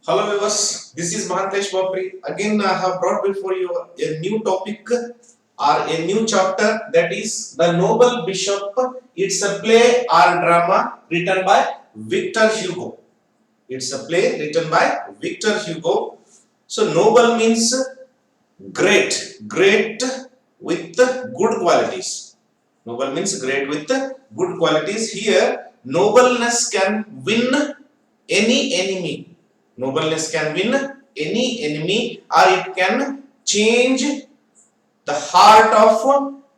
Hello viewers, this is Mahantesh Bapri. Again, I have brought before you a new topic or a new chapter, that is The Noble Bishop. It's a play or drama written by Victor Hugo. It's a play written by Victor Hugo. So noble means great, great with good qualities. Noble means great with good qualities. Here, nobleness can win any enemy. Nobleness can win any enemy, or it can change the heart of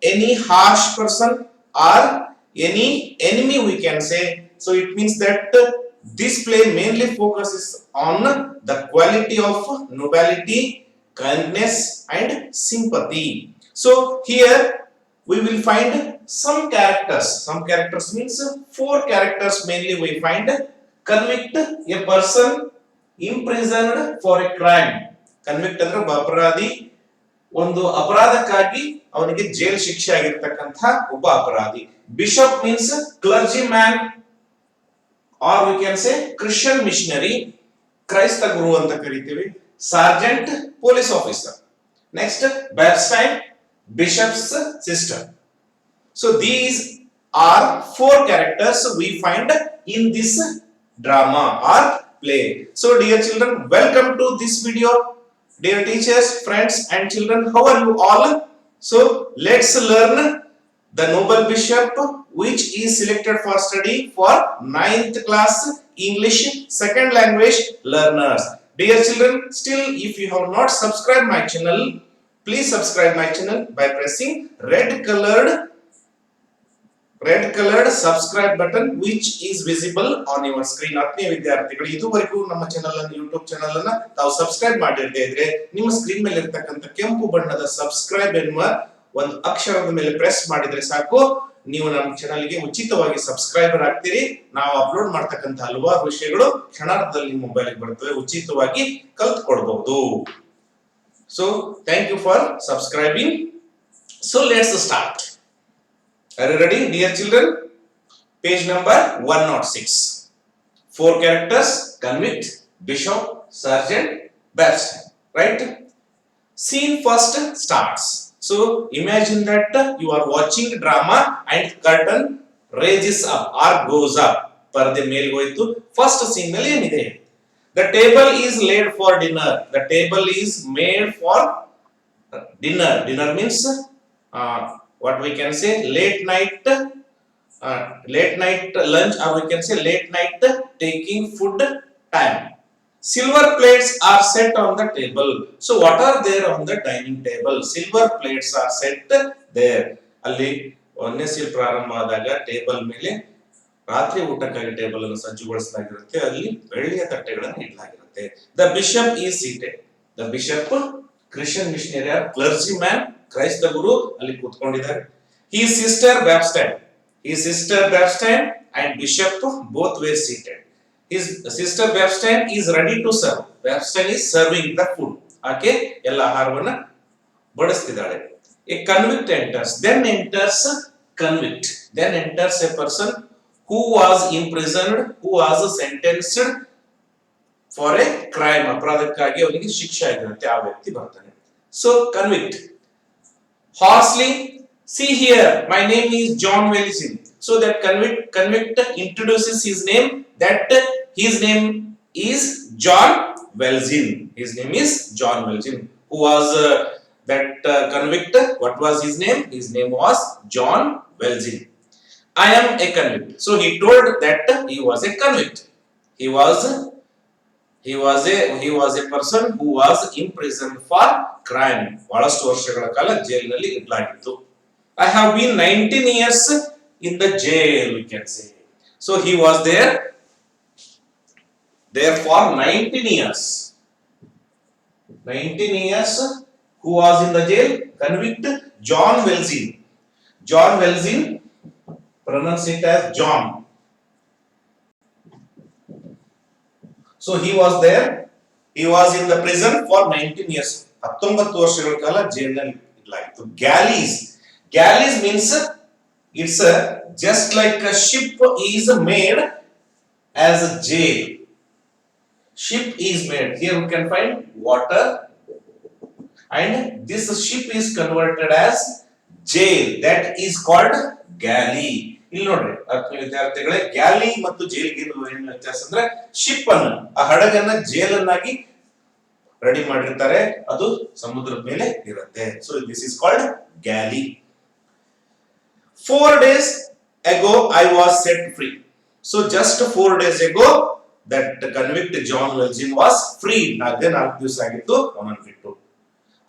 any harsh person or any enemy, we can say. So it means that this play mainly focuses on the quality of nobility, kindness and sympathy. So here we will find some characters. Some characters means four characters mainly we find. Convict, a person imprisoned for a crime. Convict ಅಂದ್ರೆ ಒಬ್ಬ ಅಪರಾಧಿ, ಒಂದು ಅಪರಾಧಕ್ಕಾಗಿ ಅವನಿಗೆ jail ಶಿಕ್ಷೆ ಆಗಿರ್ತಕ್ಕಂಥ ಒಬ್ಬ ಅಪರಾಧಿ. Bishop means clergy man or we can say Christian missionary, ಕ್ರೈಸ್ತ ಗುರು ಅಂತ ಕರಿತೀವಿ. Sergeant, police officer. ನೆಕ್ಸ್ಟ್ ಬ್ಯಾರ್ಸ್ಟೈನ್, bishop's sister. So these are four characters we find in this drama or play. So dear children, welcome to this video. Dear teachers, friends and children, how are you all? So let's learn The Noble Bishop, which is selected for study for 9th class English second language learners. Dear children, still if you have not subscribed my channel, please subscribe my channel by pressing red colored subscribe button which is visible on your screen. ಆತ್ಮೀಯ ವಿದ್ಯಾರ್ಥಿಗಳು, ಇದುವರೆಗೂ ನಮ್ಮ channel ಅನ್ನು YouTube channel ಅನ್ನು ತಾವು subscribe ಮಾಡಿರದೇ ಇದ್ರೆ ನಿಮ್ಮ screen ಮೇಲೆ ಇರತಕ್ಕಂತ ಕೆಂಪು ಬಣ್ಣದ ಸಬ್ಸ್ಕ್ರೈಬ್ ಎನ್ನುವ ಒಂದು ಅಕ್ಷರದ ಮೇಲೆ ಪ್ರೆಸ್ ಮಾಡಿದ್ರೆ ಸಾಕು, ನೀವು ನಮ್ಮ ಚಾನೆಲ್ ಗೆ ಉಚಿತವಾಗಿ ಸಬ್ಸ್ಕ್ರೈಬರ್ ಆಗ್ತೀರಿ. ನಾವು ಅಪ್ಲೋಡ್ ಮಾಡತಕ್ಕಂತ ಹಲವಾರು ವಿಷಯಗಳು ಕ್ಷಣಾರ್ಧದಲ್ಲಿ ನಿಮ್ಮ ಮೊಬೈಲ್ ಗೆ ಬರ್ತವೆ, ಉಚಿತವಾಗಿ ಕಲ್ತ್ಕೊಳ್ಬಹುದು. So thank you for subscribing. So let's start. Are you ready, dear children? Page number 106. Four characters: convict, bishop, sergeant, barrister. Right? Scene first starts. So imagine that you are watching drama and curtain raises up or goes up. Parde mele hoyitu. First scene nalli enide? The table is laid for dinner. The table is made for dinner. Dinner means what we can say late night lunch, or we can say late night taking food time. Silver plates are set on the table. So what are there on the dining table? Silver plates are set there. ಅಲ್ಲಿ ಒಂದನೇ seal ಪ್ರಾರಂಭ ಆದಾಗ table ಮೇಲೆ ರಾತ್ರಿ ಊಟಕ್ಕಾಗಿ table ಅನ್ನು ಸಜ್ಜುಗೊಳಿಸಲಾಗಿರುತ್ತೆ, ಅಲ್ಲಿ ಬೆಳ್ಳಿಯ ತಟ್ಟೆಗಳನ್ನು ಇಡಲಾಗಿರುತ್ತೆ. The bishop is seated. The bishop Christian missionary or clergy man, ಕ್ರೈಸ್ತ ಗುರು ಅಲ್ಲಿ ಕೂತ್ಕೊಂಡಿದ್ದಾರೆ. His sister Babstein and Bishop both were seated. His sister Babstein is ready to serve. Babstein is serving the food. Okay, ಎಲ್ಲ ಆಹಾರವನ್ನ ಬಡಿಸ್ತಿದ್ದಾಳೆ. A convict enters. Then enters convict. Then enters a person who was imprisoned, who was sentenced for a crime. ಅಪರಾಧಕ್ಕಾಗಿ ಅವನಿಗೆ ಶಿಕ್ಷೆ ಆಗಿರುತ್ತೆ, ಆ ವ್ಯಕ್ತಿ ಬರ್ತಾನೆ. So convict. Hoarsely, see here, my name is John Welzin. So that convict introduces his name, that his name is John Welzin. His name is John Welzin. Who was that convict? What was his name? His name was John Welzin. I am a convict. So he told that he was a convict. He was a person who was imprisoned for crime. ಬಹಳಷ್ಟು ವರ್ಷಗಳ ಕಾಲ ಜೈಲಿನಲ್ಲಿ ಇಡಲಾಗಿತ್ತು. I have been 19 years in the jail, we can say. So he was there for 19 years. 19 years who was in the jail? Convict John Welzin. John Welzin, pronounce it as John. So he was there. He was in the prison for 19 years. 19 ವರ್ಷಗಳ ಕಾಲ ಜೈಲಿನಲ್ಲಿ ಇಡಲಾಗಿತ್ತು. Galleys means it's just like a ship is made as a jail. ship is made. Here we can find water, and this ship is converted as jail. That is called galley. ಇಲ್ಲಿ ನೋಡ್ರಿ ವಿದ್ಯಾರ್ಥಿಗಳೇ, ಗ್ಯಾಲಿ ಮತ್ತು ಜೈಲ್ಗೆ ಏನು ವ್ಯತ್ಯಾಸ ಅಂದ್ರೆ, ship ಅನ್ನು, ಆ ಹಡಗನ್ನ ಜೈಲನ್ನಾಗಿ ರೆಡಿ ಮಾಡಿರ್ತಾರೆ, ಅದು ಸಮುದ್ರದ ಮೇಲೆ ಇರುತ್ತೆ. So this is called galley. 4 days ago I was set free. So just 4 days ago that convict John Welzin was freed. Then 4 ದಿವಸ ಆಗಿತ್ತು ಅವನನ್ನು ಬಿಟ್ಟು.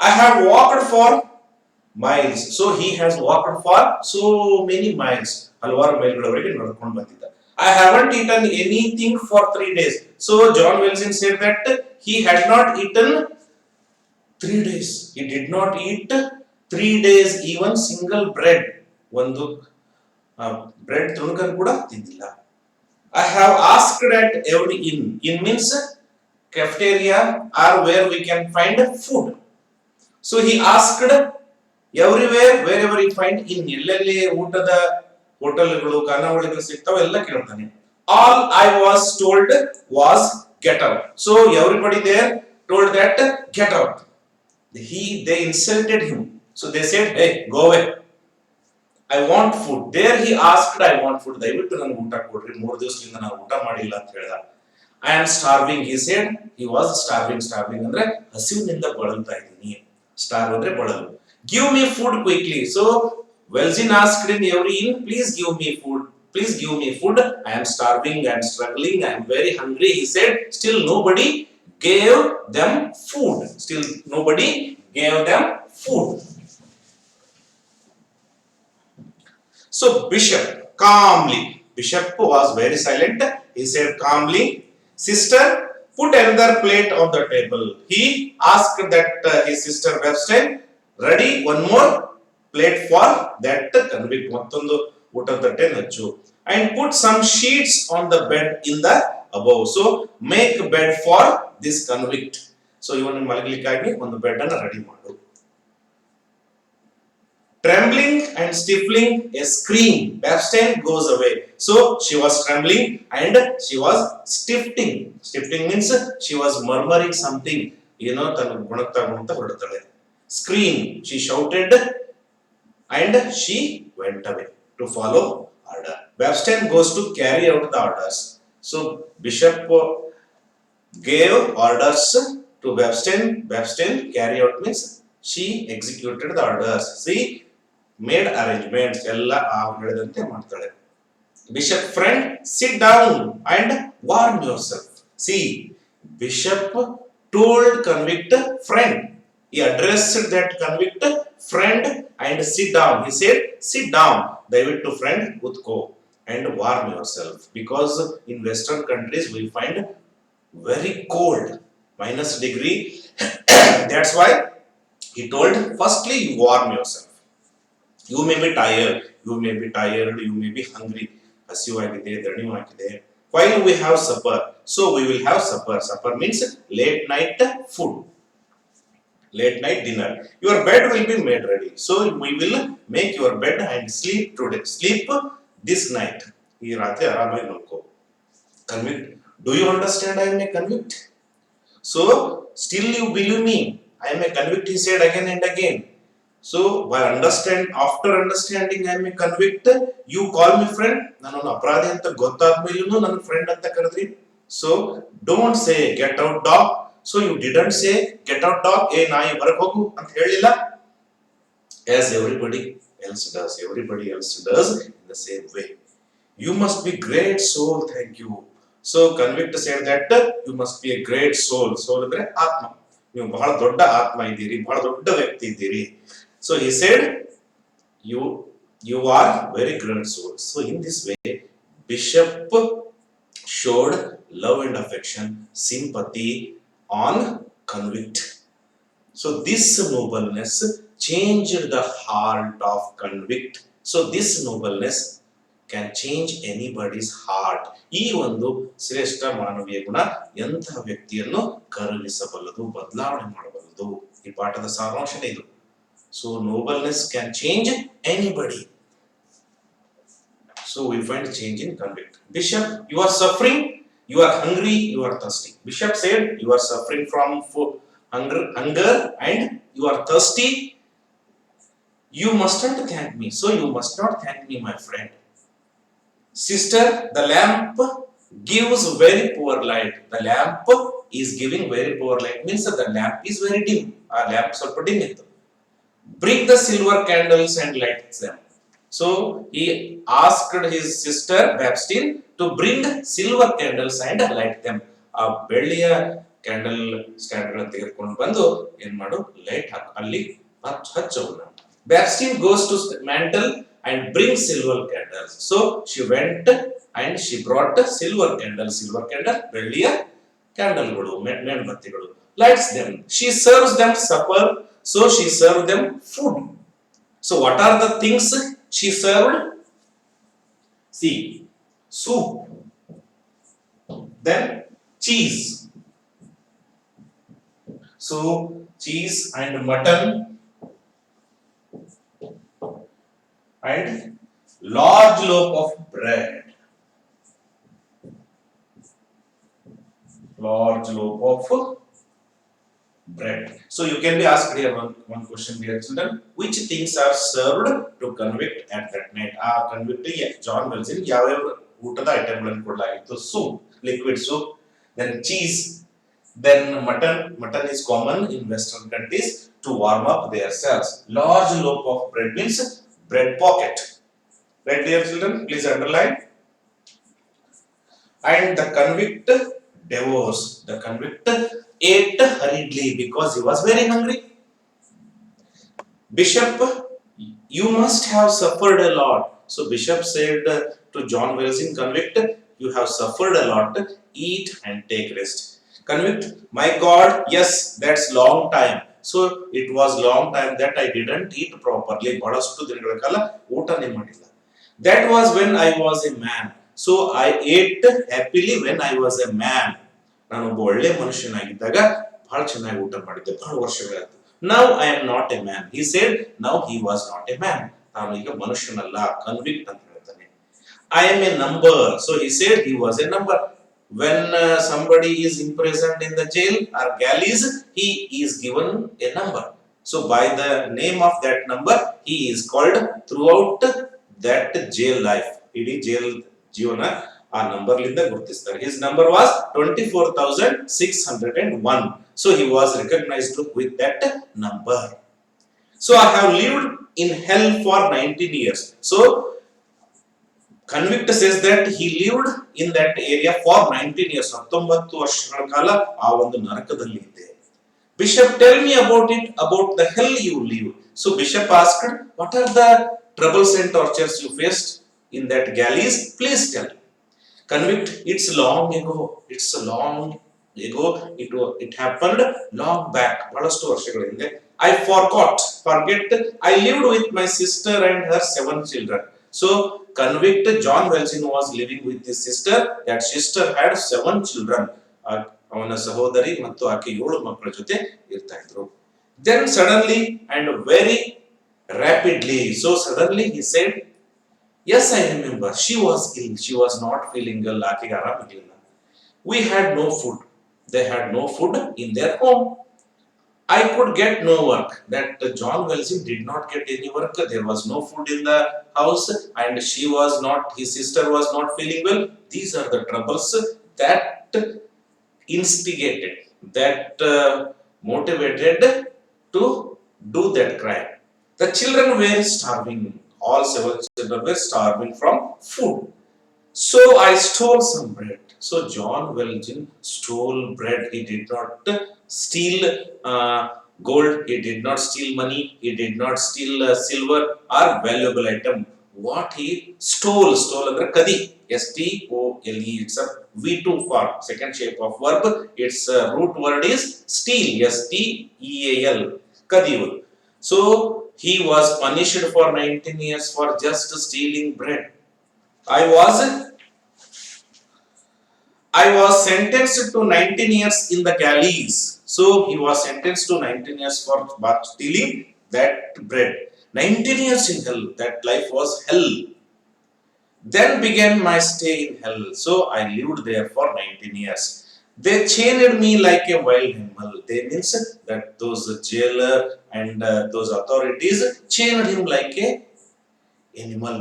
I have walked for miles. So he has walked for so many miles. ಹಲವಾರು ಮೈಲ್ಗಳವರೆಗೆ ನಡೆದುಕೊಂಡು ಬಂದಿದ್ದ. I haven't eaten anything for 3 days. So John Welzin said that he had not eaten 3 days. He did not eat 3 days even single bread. ಒಂದು bread ತುಣುಕನ್ನು ಕೂಡ ತಿಂದಿಲ್ಲ. I have asked at every inn. Inn means cafeteria or where we can find food. So he asked everywhere, wherever he find inn, ಎಲ್ಲೆಲ್ಲಿ ಊಟದ ಹೋಟೆಲ್ಗಳು ಖಾನಾವಳಿಗಳು ಸಿಗ್ತಾವೆ ಎಲ್ಲ ಕೇಳ್ತಾನೆ. All I was told was get out. So everybody there told that get out. They insulted him. So they said, hey, go away. I want food. There he asked, I want food. ದಯವಿಟ್ಟು ನನಗೆ ಊಟ ಕೊಡ್ರಿ, 3 ದಿವಸದಿಂದ ನಾನು ಊಟ ಮಾಡಿಲ್ಲ ಅಂತ ಹೇಳಿದ. I am starving, he said. He was starving. Starving ಅಂದ್ರೆ ಹಸಿವಿನಿಂದ ಬಳಲ್ತಾ ಇದ್ದೀನಿ. Starve ಅಂದ್ರೆ ಬಳಲು. Give me food quickly. So Welzin asked in every inn, please give me food. Please give me food. I am starving. I am struggling. I am very hungry. He said. Still nobody gave them food. Still nobody gave them food. So Bishop calmly, Bishop was very silent. He said calmly, sister, put another plate on the table. He asked that his sister Webster, ready one more plate for that convict. Mattondu ಊಟದ ತಟ್ಟೆ ನಚ್ಚು. And put some sheets on the bed in the above. So make bed for this convict. So ಇವನು ಮಲಗಲಿಕ್ಕಾಗಿ ಒಂದು bed ಅನ್ನು ready ಮಾಡು. Trembling and stifling, a scream. Babstein goes away. So she was trembling and she was stifting. Stifting means she was murmuring something. ತನ್ನ ಗುಣಕ್ತಾ ಹೊರಡ್ತಾಳೆ. Scream. She shouted and she went away to follow order. Babstein goes to carry out the orders. So Bishop gave orders to Babstein. Babstein carry out means she executed the orders. See, made arrangements. ಎಲ್ಲ ಹೇಳಿದಂತೆ ಮಾಡ್ತಾಳೆ. Bishop, friend, sit down and warm yourself. See, Bishop told convict friend. He addressed that convict friend and sit down. He said, sit down. ದಯವಿಟ್ಟು friend ಕೂತ್ಕೋ and warm yourself, because in Western countries we find very cold, -degree. That's why he told, firstly you warm yourself. You may be tired, you may be hungry. ಹಸಿವಾಗಿದೆ, ದಣಿವಾಗಿದೆ. While we have supper, so we will have supper. Supper means late night food, late night dinner. Your bed will be made ready. So we will make your bed and sleep today. Sleep this night. ಈ ರಾತ್ರಿ ಆರಾಮಾಗಿ ಮಲ್ಕೋ. Convict, do you understand I am a convict? So still you believe me, I am a convict, he said again and again. So by after understanding I am a convict, you call me friend. ನಾನು ಅಪರಾಧಿ ಅಂತ ಗೊತ್ತಾದ್ಮೇಲೂ ನನ್ನ friend ಅಂತ ಕರೆದ್ರಿ. So don't say get out dog. So you didn't say get out dog, ಏ ನಾಯಿ ಹೊರಗೆ ಹೋಗು ಅಂತ ಹೇಳಿಲ್ಲ. As everybody else does in the same way. You must be great soul, thank you. So convict said that you must be a great soul. Soul ಅಂದ್ರೆ ಆತ್ಮ. ನೀವು ಬಹಳ ದೊಡ್ಡ ಆತ್ಮ ಇದ್ದೀರಿ, ಬಹಳ ದೊಡ್ಡ ವ್ಯಕ್ತಿ ಇದ್ದೀರಿ. So he said, you are very great soul. So in this way, Bishop showed love and affection, sympathy on convict. So this nobleness changed the heart of convict. So this nobleness can change anybody's heart. ಈ ಒಂದು ಶ್ರೇಷ್ಠ ಮಾನವೀಯ ಗುಣ ಎಂತಹ ವ್ಯಕ್ತಿಯನ್ನು ಕರಗಿಸಬಲ್ಲದು, ಬದಲಾವಣೆ ಮಾಡಬಲ್ಲದು. ಈ ಪಾಠದ ಸಾರಾಂಶನೇ ಇದು. So nobleness can change anybody. So we find change in convict. Bishop, you are suffering. You are hungry, you are thirsty. Bishop said, you are suffering from hunger and you are thirsty. You mustn't thank me. So you must not thank me, my friend. Sister, the lamp gives very poor light. The lamp is giving very poor light. Means that the lamp is very dim. A lamp ಸ್ವಲ್ಪ dim ಇತ್ತು. Bring the silver candles and light them. So he asked his sister Baptiste to bring silver candles and light them. ಆ ಬೆಳ್ಳಿಯ candle stand ಗಳನ್ನು ತೆಗೆದುಕೊಂಡು ಬಂದು ಏನ್ ಮಾಡು light ಹಾಕು ಅಲ್ಲಿ ಹಚ್ಚೋಣ. Baptiste goes to mantle and bring silver candles. So she went and she brought the silver candle. Silver candle ಬೆಳ್ಳಿಯ ಕ್ಯಾಂಡಲ್ಗಳು ಮೇಣಬತ್ತಿಗಳು. Lights them. She serves them supper. So she served them food. So what are the things she served? See, soup, then cheese. So cheese and mutton and large loaf of bread. Large loaf of bread. So you can be asked here one question here, children. Which things are served to convict at that night? Convict John Wesley ಯಾವ ಊಟದ ಐಟಮ್ಗಳನ್ನು ಕೊಡಲಾಗಿತ್ತು? Soup, liquid soup, then cheese, then mutton. Mutton is common in Western countries to warm up their cells. Large loaf of bread means bread pocket. Right, dear children, please underline. And the convict devours. The convict ate hurriedly because he was very hungry. Bishop, you must have suffered a lot. So Bishop said to John Wesley, convict, you have suffered a lot. Eat and take rest. Convict, my God, yes, that's long time. So it was long time that I didn't eat properly. ಬಹಳಷ್ಟು ದಿನಗಳ ಕಾಲ ಊಟನೇ ಮಾಡಿಲ್ಲ. That was when I was a man. So I ate happily when I was a man. ನಾನೊಬ್ಬ ಒಳ್ಳೆ ಮನುಷ್ಯನಾಗಿದ್ದಾಗ ಬಹಳ ಚೆನ್ನಾಗಿ ಊಟ ಮಾಡಿದ್ದೆ ಬಹಳ ವರ್ಷಗಳಾಯ್ತು. Now I am not a man. He said, now he was not a man. ತಾನು ಈಗ ಮನುಷ್ಯನಲ್ಲ, ಕನ್ವಿಕ್ಟ್ ಅಂತ ಹೇಳ್ತಾನೆ. I am a number. So he said he was a number. When somebody is imprisoned in the jail or galleys, he is given a number. So by the name of that number, he is called throughout that jail life. ಇಡೀ jail ಜೀವನ ಆ number ಲಿಂದ ಗುರುತಿಸ್ತಾರೆ. His number was 24,601. So he was recognized with that number. So I have lived in hell for 19 years. So convict says that he lived in that area for 19 years. 19 ವರ್ಷಗಳ ಕಾಲ ಆ ಒಂದು ನರಕದಲ್ಲಿ ಇದ್ದೆ. Bishop, tell me about it, about the hell you live. So Bishop asked, what are the troubles and tortures you faced in that galleys? Please tell. Convict, it's long ago. It's a long ago. It happened long back. ಬಹಳಷ್ಟು ವರ್ಷಗಳ ಹಿಂದೆ. I forget. I lived with my sister and her 7 children. So convict John Wesley was living with his sister. That sister had 7 children. ಅವನ ಸಹೋದರಿ ಮತ್ತು ಆಕೆ 7 ಮಕ್ಕಳ ಜೊತೆ ಇರ್ತಾ ಇದ್ರು. Then suddenly and very rapidly. So suddenly he said, yes, I remember. She was ill. She was not feeling well. ಆಕೆಗೆ ಆರಾಮಿರಲಿಲ್ಲ. We had no food. They had no food in their home. I could get no work. That John Wesley did not get any work. There was no food in the house, and his sister was not feeling well. These are the troubles that instigated, that motivated to do that crime. The children were starving. All 7 children were starving from food. So I stole some bread. So John Wesley stole bread. He did not steal gold. He did not steal money. He did not steal silver or valuable item. What he stole ಅಂದ್ರೆ ಕದಿ. S-T-O-L-E. It's a V2 form. Second shape of verb. Its root word is steal. S-T-E-A-L. ಕದಿಯುವುದು. So he was punished for 19 years for just stealing bread. I was sentenced to 19 years in the galleys. So he was sentenced to 19 years for stealing that bread. 19 years in hell. That life was hell. Then began my stay in hell. So I lived there for 19 years. They chained me like a wild animal. They means that those jailer and those authorities chained him like a animal.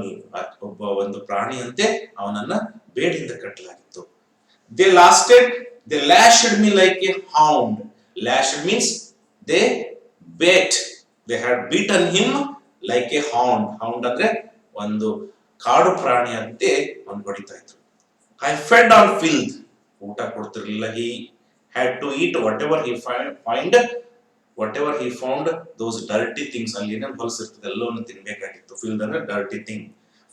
ಒಬ್ಬ ಒಂದು ಪ್ರಾಣಿಯಂತೆ ಅವನನ್ನ ಬೇಡಿಯಿಂದ ಕಟ್ಟಲಾಗಿತ್ತು. They lasted, they lashed me like a hound. Lashed means they beat. They had beaten him like a hound. Hound ಅಂದ್ರೆ ಒಂದು ಕಾಡು ಪ್ರಾಣಿಯಂತೆ ಒಂದು ಹೊಡಿತಾ ಇದ್ರು. I fed on filth. ಊಟ ಕೊಡ್ತಿರ್ಲಿಲ್ಲ. He had to eat whatever he whatever he found, those dirty things. ಅಲ್ಲಿ ಏನೇನು ಹೊಲಸಿರ್ತದೆ ಎಲ್ಲವನ್ನು ತಿನ್ಬೇಕಾಗಿತ್ತು. Filth ಅಂದ್ರೆ dirty thing.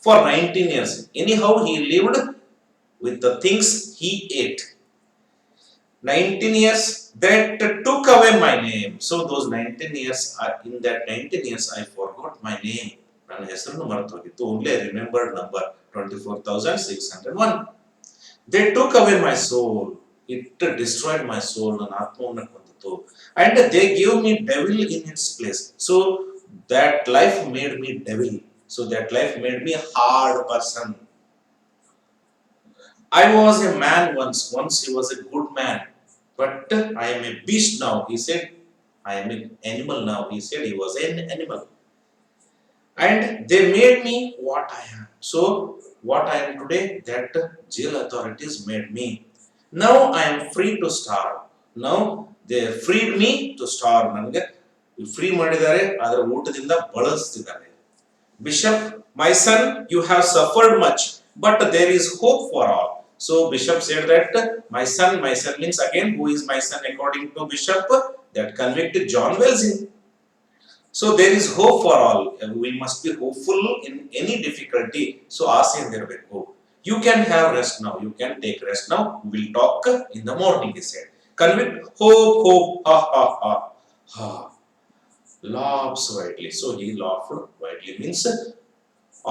For 19 years. Anyhow, he lived with the things he ate. 19 years that took away my name. So those 19 years, in that 19 years, I forgot my name. ನನ್ನ ಹೆಸರನ್ನು ಮರೆತು ಹೋಗಿತ್ತು. Only I remembered number 24,601. They took away my soul. It destroyed my soul. ನನ್ನ ಆತ್ಮವನ್ನು ಕೊಂದಿತು. And they gave me devil in its place. So that life made me devil. So that life made me a hard person. I was a man once. Once he was a good man. But I am a beast now. He said, I am an animal now. He said he was an animal. And they made me what I am. So, what I am today, that jail authorities made me. Now I am free to starve. Now they freed me to starve. ನನಗೆ free ಮಾಡಿದ್ದಾರೆ, ಅದರ ಊಟದಿಂದ ಬಳಸ್ತಿದ್ದಾರೆ. Bishop, my son, you have suffered much, but there is hope for all. So Bishop said that my son means again, who is my son according to Bishop? That convicted John Wesley. So there is hope for all. We must be hopeful in any difficulty. So ask him there. You can have rest now. You can take rest now. We will talk in the morning, he said. Convict, hope, ha, ha, ha, ha. Laughs widely. So he laughed widely means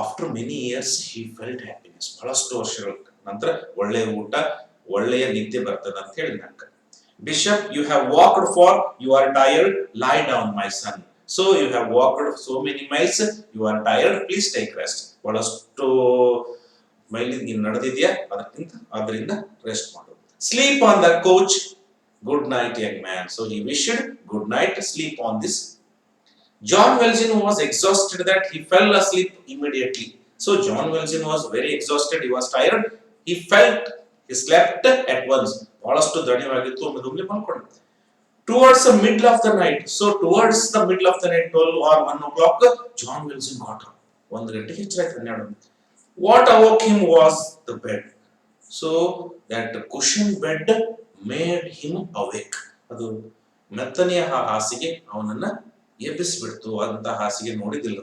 after many years he felt happiness. ಬಹಳಷ್ಟು ವರ್ಷಗಳ ನಂತರ ಒಳ್ಳೆಯ ಊಟ, ಒಳ್ಳೆಯ ನಿದ್ದೆ ಬರ್ತದೆ ಅಂತ ಹೇಳಿ ನಂಗೆ. Bishop, you have walked far, you are tired, lie down my son. So you have walked so many miles, you are tired, please take rest. ಬಹಳಷ್ಟು ಮೈಲಿಗೆ ನಡೆದಿದೆಯಾ, ಅದರಿಂದ ರೆಸ್ಟ್ ಮಾಡು. Sleep on the couch, good night young man. So he wished good night, sleep on this. John Wesley was exhausted that he fell asleep immediately. So John Wesley was very exhausted, he was tired, he slept at once. ಬಹಳಷ್ಟು ದಣಿವಾಗಿತ್ತು, ಒಮ್ಮೆದೊಮ್ಮೆ ಮಲ್ಕೊಂಡ. Towards the middle of the night, so towards the middle of the night, 12 or 1 o'clock, John Wesley got up. 1 ಗಂಟೆಗೆ ಎಚ್ಚರಾಯ್ತು, 12. What awoke him was the bed. So that cushion bed made him awake. ಅದು ಮೆತ್ತನೆಯ ಹಾಸಿಗೆ ಅವನನ್ನ ಎಬ್ಬಿಸಿಬಿಡ್ತು. ಅಂತ ಹಾಸಿಗೆ ನೋಡಿದಿಲ್ಲ.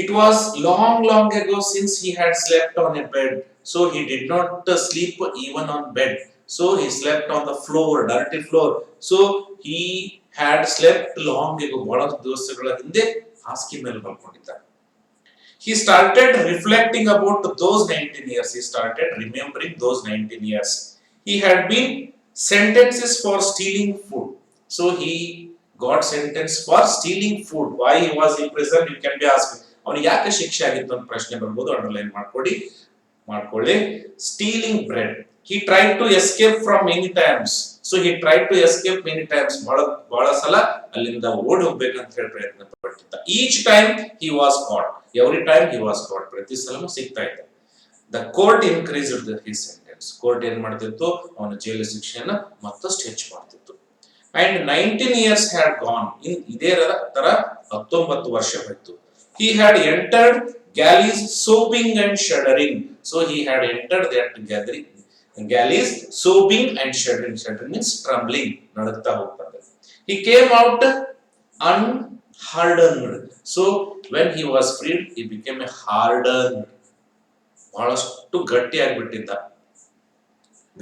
It was long ago since he had slept on a bed, so he did not sleep even on bed. So he slept on the floor, dirty floor. So he had slept long ago. ಬಹಳ ದಿವಸಗಳ ಹಿಂದೆ ಹಾಸಿಗೆ ಮೇಲೆ ಮಲ್ಕೊಂಡಿದ್ದ. He started reflecting about those 19 years. He started remembering those 19 years. He had been sentences for stealing food. So he got sentenced for stealing food. Why he was in prison? You can be asked. ಅವನಿಗೆ ಯಾಕೆ ಶಿಕ್ಷೆ ಆಗಿತ್ತು ಅಂತ ಪ್ರಶ್ನೆ ಬರ್ಬೋದು. Underline ಮಾಡ್ಕೊಳ್ಳಿ. Stealing bread. He tried to escape from many times. So he tried to escape many times. ಬಹಳ ಸಲ ಅಲ್ಲಿಂದ ಓಡಿ ಹೋಗ್ಬೇಕಂತ ಹೇಳಿ ಪ್ರಯತ್ನ ಪಟ್ಟಿದ್ದ. Each time he was caught. Every time he was caught. ಪ್ರತಿ ಸಲನೂ ಸಿಗ್ತಾ ಇದ್ದ. The court increased his sentence. Court ಏನ್ ಮಾಡ್ತಿತ್ತು, ಅವನ ಜೈಲು ಶಿಕ್ಷೆಯನ್ನ ಮತ್ತಷ್ಟು ಹೆಚ್ಚು ಮಾಡ್ತಿತ್ತು. And 19 years had gone. ಇದೇ ತರ 19 ವರ್ಷ ಹೋಯ್ತು. He had entered galleys sobbing and shuddering. So he had entered that galleys sobbing and shuddering. Shuddering means trembling. ನಡುತ್ತಾ ಹೋಗ್ತಾರೆ. He came out unhardened. So when he was freed, he became a hardened. ಬಹಳಷ್ಟು ಗಟ್ಟಿ ಆಗ್ಬಿಟ್ಟಿದ್ದ.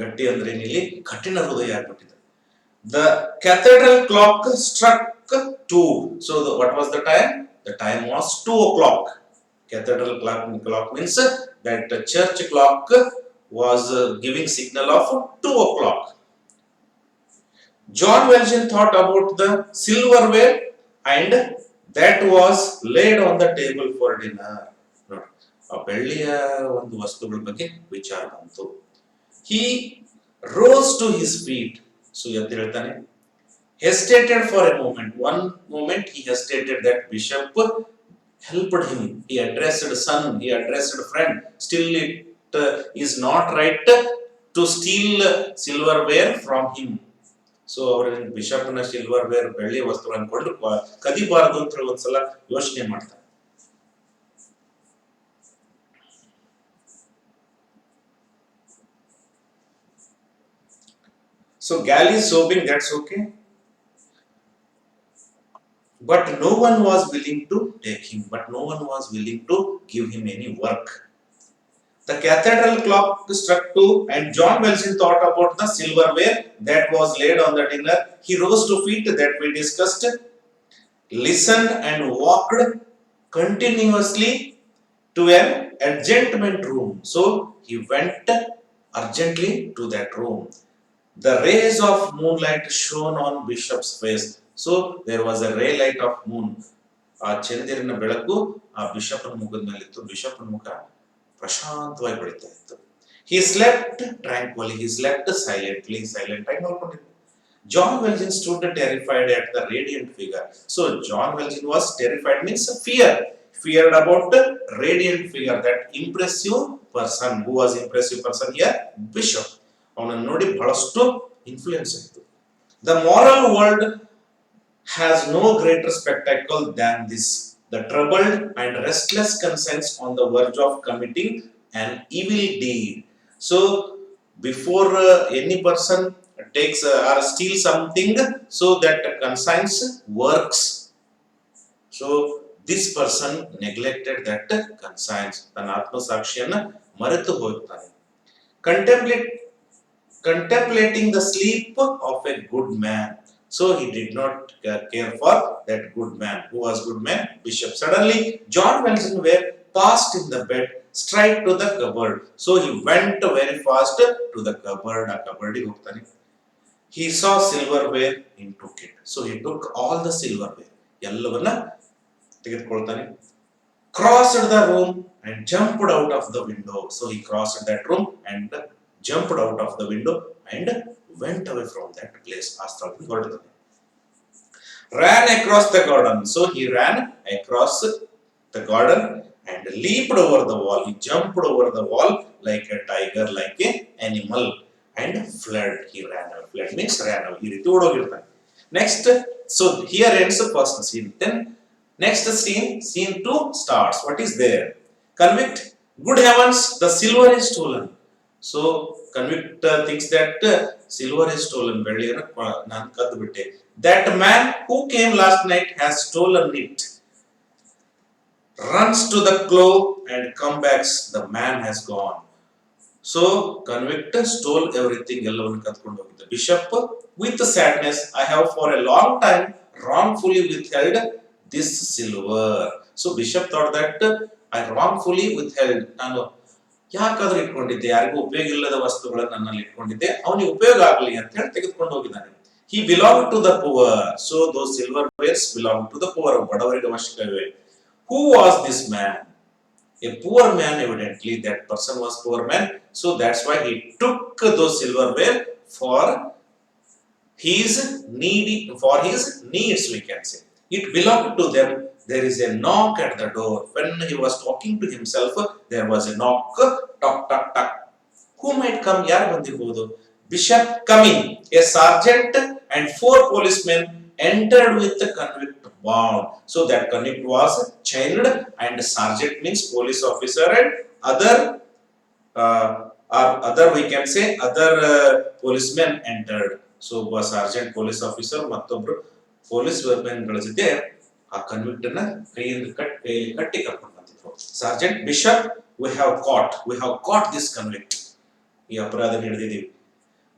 ಗಟ್ಟಿ ಅಂದ್ರೆ ಇಲ್ಲಿ ಕಠಿಣ ಹೃದಯ ಆಗ್ಬಿಟ್ಟಿದ್ದ. The cathedral clock struck 2. So what was the time? The time was 2 o'clock. Cathedral clock means that the church clock was giving signal of 2 o'clock. John Wesley thought about the silverware and that was laid on the table for dinner. ಆ ಬೆಳ್ಳಿಯ ಒಂದು ವಸ್ತುಗಳ ಬಗ್ಗೆ ವಿಚಾರ ಬಂತು. He rose to his feet. So ಎದ್ದು ಹೇಳ್ತಾನೆ. Hesitated for a moment. One moment he hesitated. That bishop helped him. He addressed son. He addressed friend. Still, it is not right to steal silverware from him. So ಅವ್ರ ಬಿಷಪ್ನ ಸಿಲ್ವರ್ವೇರ್ ಬೆಳ್ಳಿ ವಸ್ತುಗಳನ್ನು ಕೊಂಡು ಕದಿಬಾರದು ಅಂತ ಹೇಳಿ ಒಂದ್ಸಲ ಯೋಚನೆ ಮಾಡ್ತಾರೆ. So Gal is sobbing, that's okay. But no one was willing to take him. But no one was willing to give him any work. The cathedral clock struck 2 and John Wesley thought about the silverware that was laid on the dinner. He rose to feet that we discussed, listened and walked continuously to an adjournment room. So he went urgently to that room. The rays of moonlight shone on Bishop's face. So there was a ray light of moon. ಆ ಚಂದಿರನ ಬೆಳಕು ಆ ಬಿಷಪ್ನ ಮುಖದ ಮೇಲಿತ್ತು. ಬಿಷಪ್ನ ಮುಖ ಪ್ರಶಾಂತವಾಗಿ ಬೆಳೀತಾ ಇತ್ತು. He slept tranquilly. He slept silently. Silent ಆಗಿ ನೋಡ್ಕೊಂಡಿದ್ದ. John Wesley stood terrified at the radiant figure. So John Wesley was terrified means feared about the radiant figure, that impressive person. Who was impressive person here? Bishop. ಅವನನ್ನು ನೋಡಿ ಬಹಳಷ್ಟು influence ಆಯಿತು. The moral world has no greater spectacle than this. The troubled and restless conscience on the verge of committing an evil deed. So before any person takes or steals something, so that conscience works. So this person neglected that conscience. ತನ್ನ ಆತ್ಮಸಾಕ್ಷಿಯನ್ನು ಮರೆತು ಹೋಗ್ತಾನೆ. Contemplating the sleep of a good man. So he did not care for that good man. Who was good man? Bishop. Suddenly John Wesley passed in the bed straight to the cupboard. So he went very fast to the cupboard. A cupboard he hogtane. He saw silverware and took it. So he took all the silverware. Ellavanna ತೆಗೆದುಕೊಳ್ತಾನೆ. Crossed the room and jumped out of the window. So he crossed that room and jumped out of the window and went away from that place. Ran across the garden. So he ran across the garden and leaped over the wall. He jumped over the wall like a tiger, like an animal, and fled. He ran away. Fled means ran away. Next, so here ends the first scene. Then next scene 2 starts. What is there? Convict. Good heavens, the silver is stolen. So convict thinks that silver is stolen. That man who came last night has stolen it. Runs to the clove and comes back. The man has gone. So convict stole everything. The bishop with sadness, I have for a long time wrongfully withheld this silver. So bishop thought that I wrongfully withheld. ಯಾಕಾದ್ರೂ ಇಟ್ಕೊಂಡಿದ್ದೆ, ಯಾರಿಗೂ ಉಪಯೋಗ ಇಲ್ಲದ ವಸ್ತುಗಳನ್ನು ನನ್ನಲ್ಲಿ ಇಟ್ಕೊಂಡಿದ್ದೆ, ಅವನಿಗೆ ಉಪಯೋಗ ಆಗಲಿ ಅಂತ ಹೇಳಿ ತೆಗೆದುಕೊಂಡು ಹೋಗಿದ್ದಾನೆ. He belonged to the poor. So those silverwares belonged to the poor. ಬಡವರಿಗೆ ಅವಶ್ಯಕವೇ. Who was this man? A poor man, evidently. That person was poor man. So that's why he took those silverware for his needs, we can say. It belonged to them. There is a knock at the door. When he was talking to himself, there was a knock. Tock, tock, tock. Who might come? Yaar bandirbodu? Bishop coming. A sergeant and 4 policemen entered with the convict bound. So that convict was chained, and sergeant means police officer, and other we can say other policemen entered. So a sergeant police officer mattobru police men ಗಳ ಜೊತೆ ಆ convict ಅನ್ನ ಕೈಯಿಂದ ಕಟ್ಟಿ ಕರ್ಕೊಂಡು ಬಂದಿದ್ರು. Sargent bishop, we have caught this convict. ಈ ಅಪರಾಧ ಹಿಡಿದಿದ್ದೀವಿ.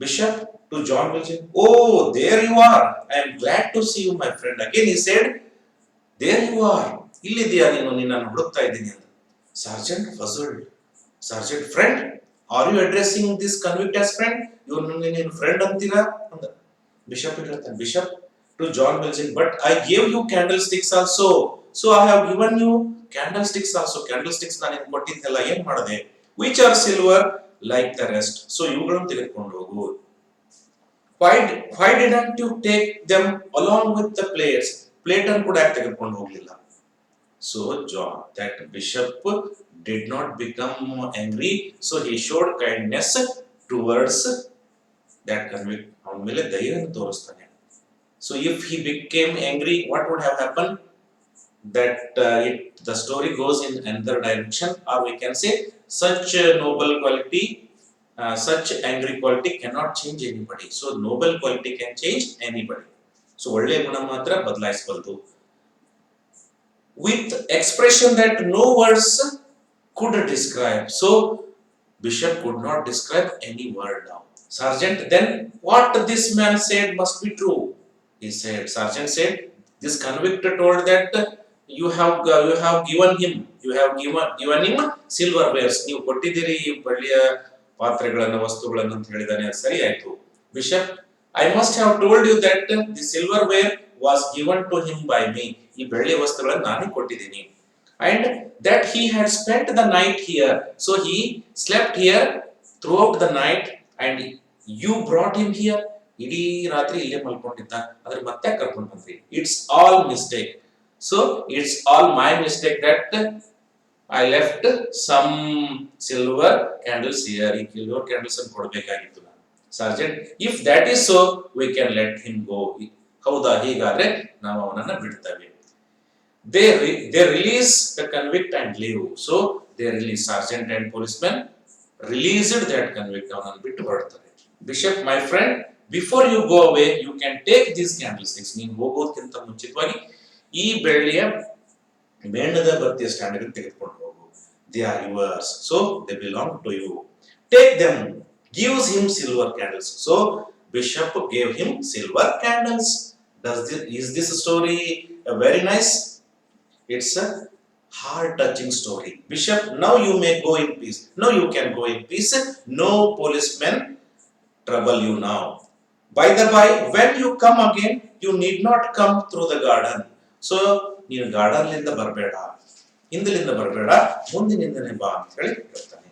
Bishop to John Wesley, oh, there you are. I am glad to see you, my friend. Again he said, there you are. ಇಲ್ಲಿದ್ದೀಯಾ ನೀನು, ನಿನ್ನನ್ನು ಹುಡುಕ್ತಾ ಇದ್ದೀನಿ ಅಂತ. Sergeant puzzled. Sergeant, friend, are you addressing this convict as friend? ಇವನು ನೀನು friend ಅಂತೀರಾ ಅಂದ. Bishop ಹೇಳ್ತಾನೆ, bishop to John Wesley, but I gave you candlesticks also. So I have given you candlesticks also, candlesticks ನಾನು ನಿಮ್ಗೆ ಕೊಟ್ಟಿದ್ದೆಲ್ಲ ಏನ್ ಮಾಡಿದೆ, which are silver like the rest, so ಇವುಗಳನ್ನು ತೆಗೆದುಕೊಂಡು ಹೋಗು. Why didn't you take them along with the plates? Plate ಅನ್ನು ಕೂಡ ಯಾಕೆ ತೆಗೆದುಕೊಂಡು ಹೋಗ್ಲಿಲ್ಲ? So John, that bishop did not become angry, so he showed kindness towards that convict. ಅವನ ಮೇಲೆ ದಯೆಯನ್ನು ತೋರಿಸ್ತಾನೆ. So if he became angry, what would have happened? That the story goes in another direction, or we can say such noble quality, such angry quality cannot change anybody. So noble quality can change anybody. So ಒಳ್ಳೆಯ ಗುಣ ಮಾತ್ರ ಬದಲಾಯಿಸಬಲ್ಲದು. With expression that no words could describe. So bishop could not describe any word now. Sergeant, then what this man said must be true. He said, Sergeant said, this convict told that you have given him silverwares. ನೀವು ಕೊಟ್ಟಿದ್ದೀರಿ ಬೆಳ್ಳಿಯ ಪಾತ್ರೆಗಳನ್ನು, ವಸ್ತುಗಳನ್ನು ಅಂತ ಹೇಳಿದಾನೆ. ಸರಿ ಆಯ್ತು. Bishop, I must have told you that the silverware was given to him by me. ಈ ಬೆಳ್ಳಿಯ ವಸ್ತುಗಳನ್ನು ನಾನೇ ಕೊಟ್ಟಿದ್ದೀನಿ. And that he had spent the night here. So he slept here throughout the night and you brought him here. ಇಡೀ ರಾತ್ರಿ ಇಲ್ಲೇ ಮಲ್ಕೊಂಡಿದ್ದ, ಆದ್ರೆ ಮತ್ತೆ ಕರ್ಕೊಂಡು ಬಂದ್ರಿ. It's all mistake. So it's all my mistake that I left some silver candles here. ಈ silver candles ಅನ್ನು ಕೊಡಬೇಕಾಗಿತ್ತು ನಾನು. Sergeant, if that is so, we can let him go. ಹೌದಾ, ಹೀಗಾದ್ರೆ ನಾವು ಅವನನ್ನ ಬಿಡ್ತೇವೆ. They release the convict and leave. So they release, sergeant and policeman released that convict. ಅವನನ್ನು ಬಿಟ್ಟು ಹೊರಡ್ತಾರೆ. Bishop, my friend, before you go away, you can take these candlesticks. ನೀವು ಹೋಗೋದಕ್ಕಿಂತ ಮುಂಚಿತವಾಗಿ ಈ ಬೆಳ್ಳಿಯ ಮೇಣದ ಬತ್ತಿಯ ಸ್ಟ್ಯಾಂಡ್ ಅನ್ನು ತೆಗೆದುಕೊಂಡು ಹೋಗು. They are yours, so they belong to you. Take them. Gives him silver candles. So bishop gave him silver candles. Is this story very nice? It's a heart-touching story. Bishop, now you may go in peace. Now you can go in peace. No policemen trouble you now. By the by, when you come again, you need not come through the garden. So, ನೀನು garden ಲಿಂದ ಬರಬೇಡ, ಹಿಂದಲಿಂದ ಬರಬೇಡ, ಮುಂದಿನಿಂದನೇ ಬಾ ಅಂತ ಹೇಳಿ ಹೇಳ್ತಾನೆ.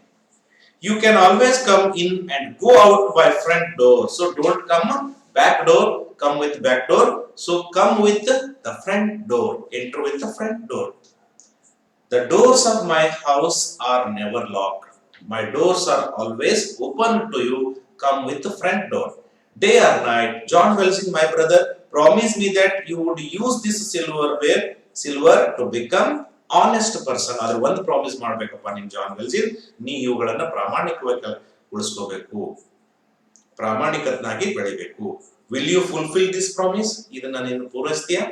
You can always come in and go out by front door. So don't come back door, come with back door. So come with the front door, enter with the front door. The doors of my house are never locked. My doors are always open to you. Come with the front door. Day or night, John Welsing, my brother, promised me that you would use this silver to become honest person. ಅದರ ಒಂದು promise ಮಾಡಬೇಕಪ್ಪ ನಿಮ್ John ವೆಲ್ಸಿನ್, ನೀ ಇವುಗಳನ್ನ ಪ್ರಾಮಾಣಿಕವಾಗಿ ಉಳಿಸ್ಕೋಬೇಕು, ಪ್ರಾಮಾಣಿಕನಾಗಿ ಬೆಳಿಬೇಕು. Will you fulfil this promise? ಇದನ್ನ ನೀನು ಪೂರೈಸ್ತೀಯಾ?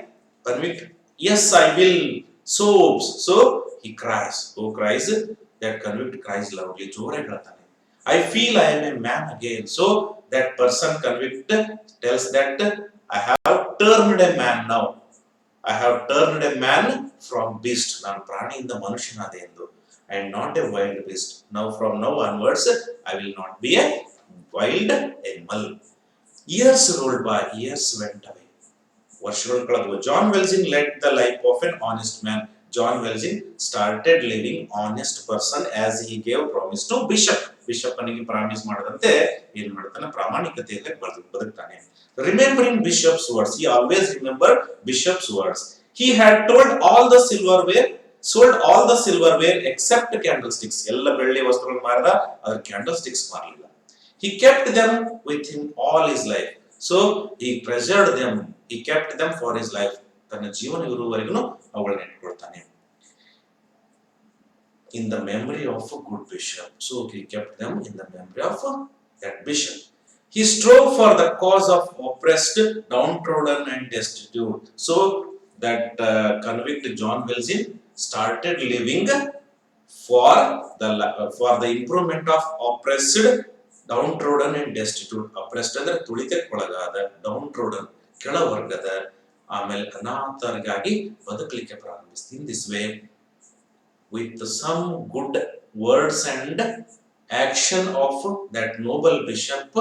Convict, yes I will. So he cries. Who cries? That convict cries loudly. ಜೋರಾಗಿ ಹೇಳ್ತಾನೆ. I feel I am a man again. So that person convict tells that I have turned a man now. I have turned a man from beast. ನಾನು ಪ್ರಾಣಿಯಿಂದ ಮನುಷ್ಯನಾದೆ ಎಂದು. I am not a wild beast. Now from now onwards, I will not be a wild animal. Years rolled by. Years went away. ವರ್ಷಗಳು ಕಳೆದವು. Jean Valjean led the life of an honest man. John Welsing started living honest person as he gave promise to bishop. Bishop ಅನಿಗೆ promise ಮಾಡದಂತೆ ಏನು ಮಾಡ್ತಾನೆ? ಪ್ರಾಮಾಣಿಕತೆಯಿಂದ ಬದುಕ್ತಾನೆ. Remembering bishop's words, he always remembered bishop's words. He had sold all the silverware except candlesticks. ಎಲ್ಲ ಬೆಳ್ಳಿ ವಸ್ತುಗಳನ್ನು ಮಾರಿದ, ಆದರೆ candlesticks ಮಾರಲಿಲ್ಲ. He kept them with him all his life. So he preserved them. He kept them for his life. ತನ್ನ ಜೀವನ ಇರುವವರೆಗೂ ಅವುಗಳನ್ನ ಇಟ್ಕೊಳ್ತಾನೆ. In the memory of a good bishop. So he kept them in the memory of that bishop. He strove for the cause of oppressed, downtrodden and destitute. So that convict John Welsing started living for the improvement of oppressed, downtrodden and destitute. Oppressed ಅಂದ್ರೆ ತುಳಿತಕ್ಕೊಳಗಾದ, downtrodden ಕೆಳವರ್ಗದ, ಆಮೇಲೆ ಅನಾಥರಿಗಾಗಿ ಬದುಕಲಿಕ್ಕೆ ಪ್ರಾರಂಭಿಸ್ತೀನಿ. In this way, with some good words and action of that noble bishop,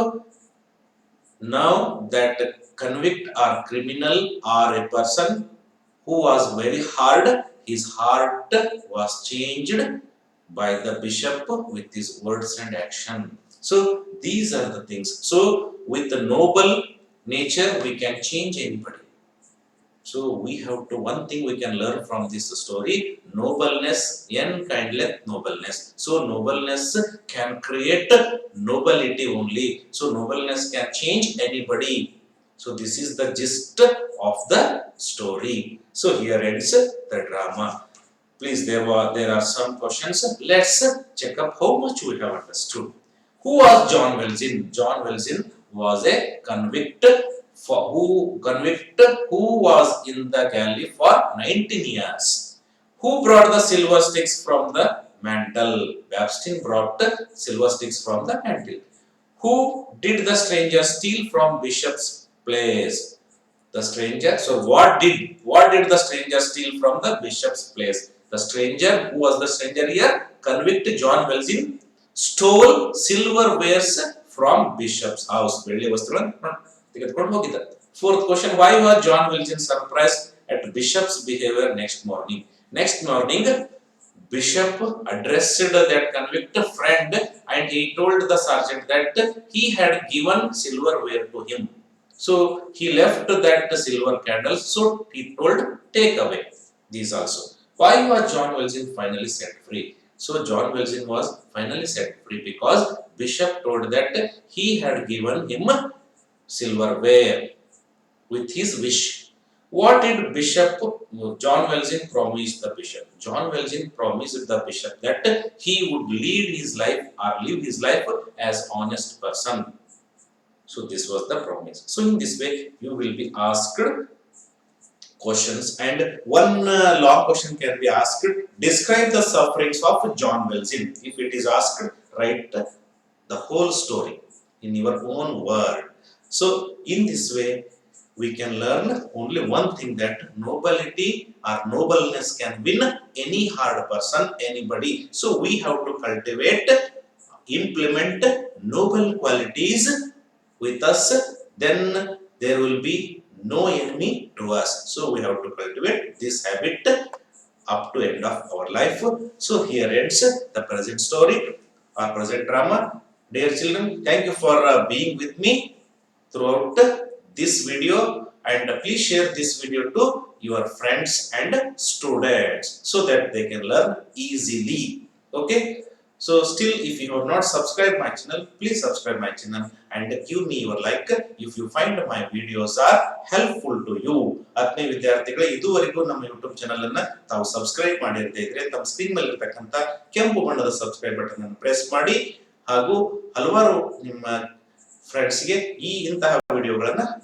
now that convict or criminal or a person who was very hard, his heart was changed by the bishop with his words and action. So these are the things. So with the noble nature we can change anybody. So we have to, one thing we can learn from this story, nobleness, n kindly nobleness. So nobleness can create nobility only. So nobleness can change anybody. So this is the gist of the story. So here ends the drama. Please, there are some questions. Let's check up how much we have understood. Who was John Welzin? John Welzin was a convict who was in the galley for 19 years. Who brought the silver sticks from the mantle? Babstein brought the silver sticks from the mantle. Who did the stranger steal from bishop's place? The stranger. So what did the stranger steal from the bishop's place? The stranger, who was the stranger here? Convict John Welzin stole silverwares from bishop's house. ಬೆಳ್ಳಿ ವಸ್ತುಗಳನ್ನು ತೆಗೆದುಕೊಂಡು ಹೋಗಿದ್ದ. Fourth question, why was John Welzin surprised at bishop's behavior next morning? Next morning, bishop addressed that convict friend and he told the sergeant that he had given silverware to him. So he left that silver candle. So he told, take away these also. Why was John Welzin finally set free? So John Welzin was finally set free because bishop told that he had given him silverware with his wish. What did Bishop John Welzin promise the bishop? John Welzin promised the bishop that he would lead his life or live his life as honest person. So this was the promise. So in this way you will be asked questions, and one long question can be asked. Describe the sufferings of John Welzin. If it is asked, write the whole story in your own word. So in this way we can learn only one thing, that nobility or nobleness can win any hard person, anybody. So we have to cultivate, implement noble qualities with us, then there will be no enemy to us. So we have to cultivate this habit up to end of our life. So here ends the present story or present drama. Dear children, thank you for being with me throughout this video, and please share this video to your friends and students so that they can learn easily. Okay, so still if you have not subscribed my channel, please subscribe my channel and give me your like if you find my videos are helpful to you. ಆತ್ಮೀಯ ವಿದ್ಯಾರ್ಥಿಗಳೇ, ಇದುವರೆಗೂ ನಮ್ಮ YouTube channel ಅನ್ನ ತಾವು subscribe ಮಾಡಿರದೇ ಇದ್ರೆ ತಮ್ಮ screen ಮೇಲೆ ಇರತಕ್ಕಂತ ಕೆಂಪು ಬಣ್ಣದ ಸಬ್ಸ್ಕ್ರೈಬ್ ಬಟನ್ ಅನ್ನು ಪ್ರೆಸ್ ಮಾಡಿ, ಹಾಗೂ ಹಲವಾರು ನಿಮ್ಮ ಫ್ರೆಂಡ್ಸ್ ಗೆ ಇಂತಹ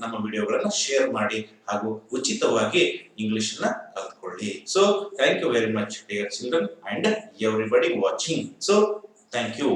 ನಮ್ಮ ವಿಡಿಯೋಗಳನ್ನ ಶೇರ್ ಮಾಡಿ, ಹಾಗೂ ಉಚಿತವಾಗಿ ಇಂಗ್ಲಿಷ್ ನ ಕಲಿತುಕೊಳ್ಳಿ. So thank you very much dear children and everybody watching. So thank you.